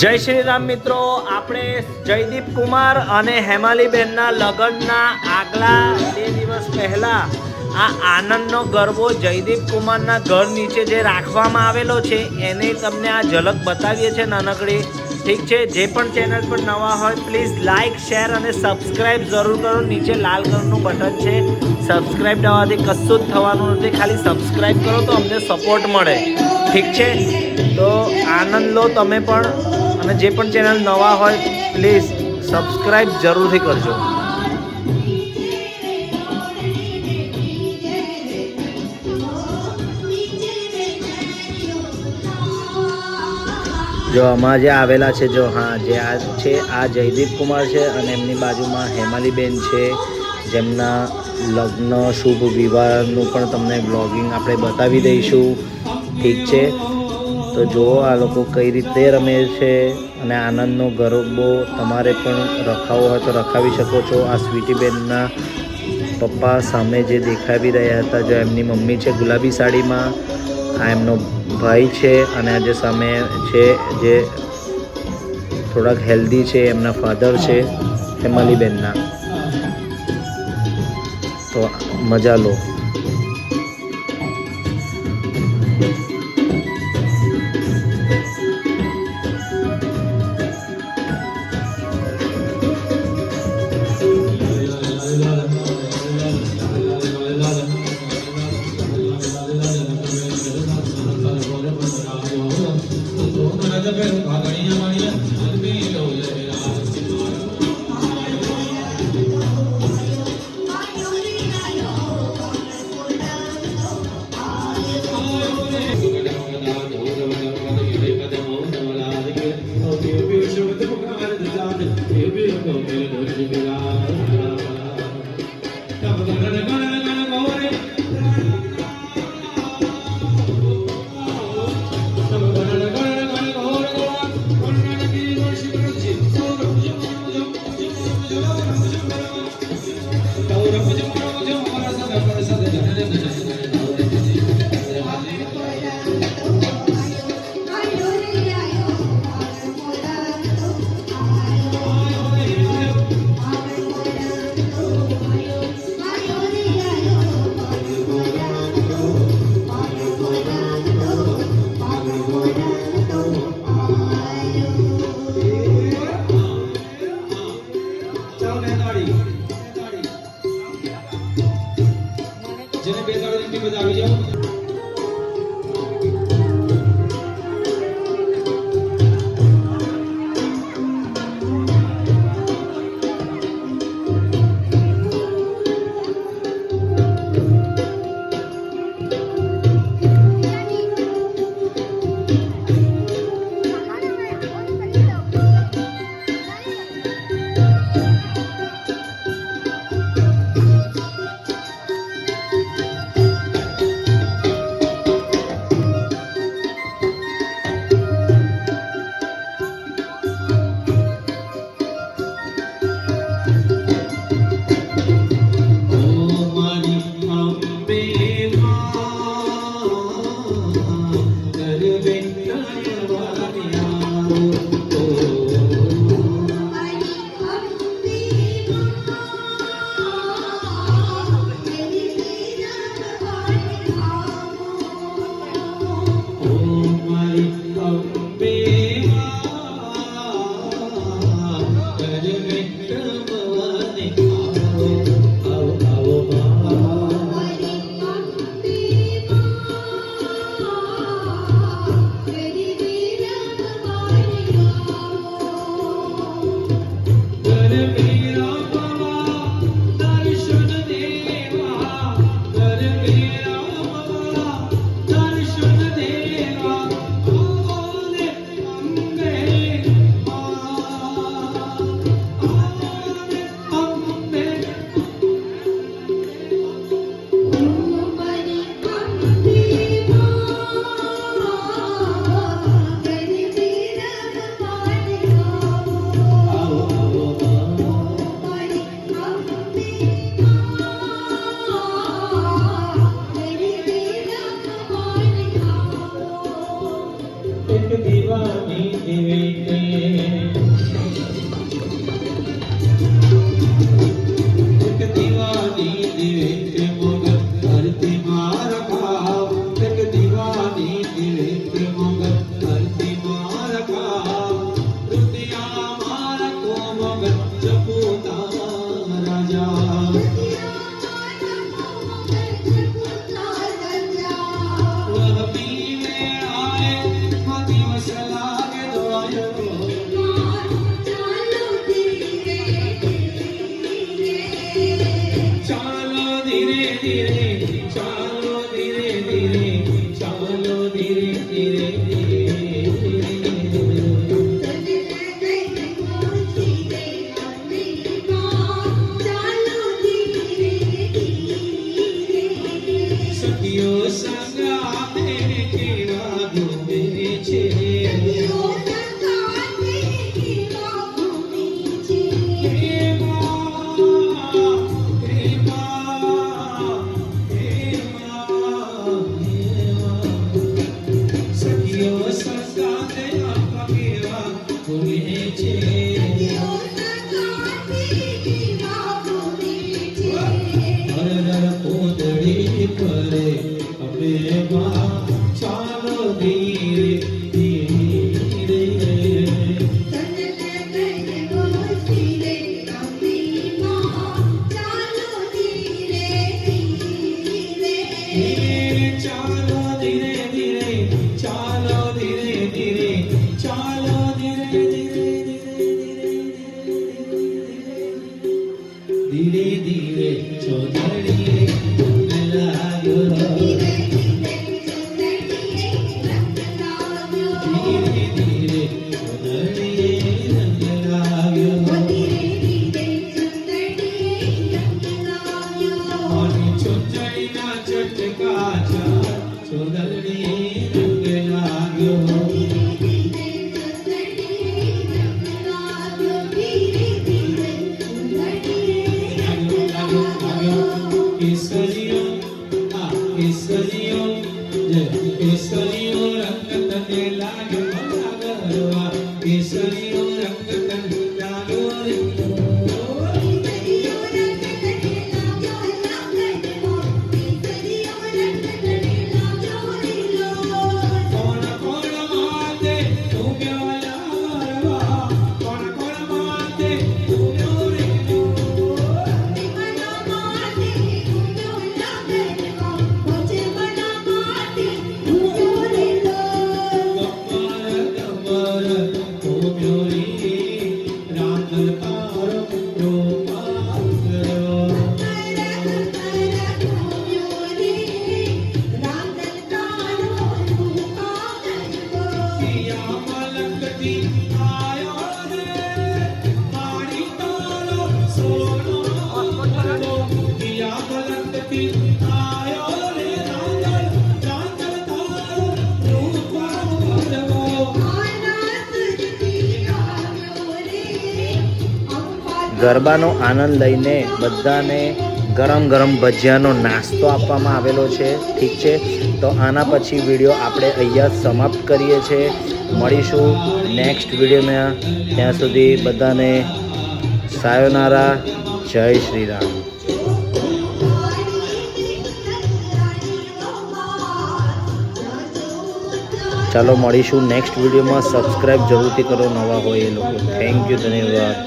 જય શ્રી રામ મિત્રો, આપણે જયદીપ કુમાર અને હેમાલીબેનના લગ્નના આગલા 2 દિવસ પહેલાં આ આનંદનો ગરબો જયદીપ કુમારના ઘર નીચે જે રાખવામાં આવેલો છે એની તમને આ ઝલક બતાવીએ છીએ નાનકડી. ઠીક છે, જે પણ ચેનલ પર નવા હોય પ્લીઝ લાઇક, શેર અને સબસ્ક્રાઈબ જરૂર કરો. નીચે લાલ કલરનું બટન છે, સબસ્ક્રાઈબ દબાવવાથી કશું જ થવાનું નથી, ખાલી સબસ્ક્રાઈબ કરો તો અમને સપોર્ટ મળે. ઠીક છે, તો આનંદ લો તમે પણ, અને જે પણ ચેનલ નવા હોય પ્લીઝ સબસ્ક્રાઈબ જરૂરથી કરજો. જો આમાં જે આવેલા છે, જો હા જે આ છે આ જયદીપ કુમાર છે અને એમની બાજુમાં હેમાલીબેન છે, જેમના લગ્ન શુભ વિવાહનું પણ તમને બ્લોગિંગ આપણે બતાવી દઈશું. ઠીક છે, તો જુઓ આ લોકો કઈ રીતે રમે છે. અને આનંદનો ગરબો તમારે પણ રખાવવો હોય તો રખાવી શકો છો. આ સ્વીટીબેનના પપ્પા સામે જે દેખાવી રહ્યા હતા, જો એમની મમ્મી છે ગુલાબી સાડીમાં, આ એમનો ભાઈ છે, અને આ જે સામે છે જે થોડાક હેલ્ધી છે એમના ફાધર છે હેમાલીબેનના. તો મજા લો. एक दीवानी दिवे ચાલો ધીરે ધીરે ચાલો ધીરે ધીરે ચાલો ધીરે ધીરે ચાલો ધીરે ધીરે ધીરે ધીરે ચોધડીએ લાગ્યો ધીરે ધીરે ચોધડીએ લાગ્યો અને ચોધડીના ચટકા ચોધડીએ લાગ્યો કેસરીઓ રંગ તને લાગ્યો લાગવા કેસરીઓ રંગ તને લાગ્યો કોણ કોણ માતે તું મ્યો લાગવા કોણ કોણ માતે તું મ્યો રે ગરબાનો આનંદ લઈને બધાને ગરમ ગરમ ભજીયાનો નાસ્તો આપવામાં આવેલો છે. ઠીક છે, તો આના પછી વિડીયો આપણે અહીંયા સમાપ્ત કરીએ છીએ. મળીશું નેક્સ્ટ વિડીયોમાં. ત્યાં સુધી બધાને સાયોનારા. જય શ્રી રામ. ચાલો મળીશું નેક્સ્ટ વિડીયોમાં. સબસ્ક્રાઈબ જરૂરથી કરો નવા હોય એ લોકો. થેન્ક યુ, ધન્યવાદ.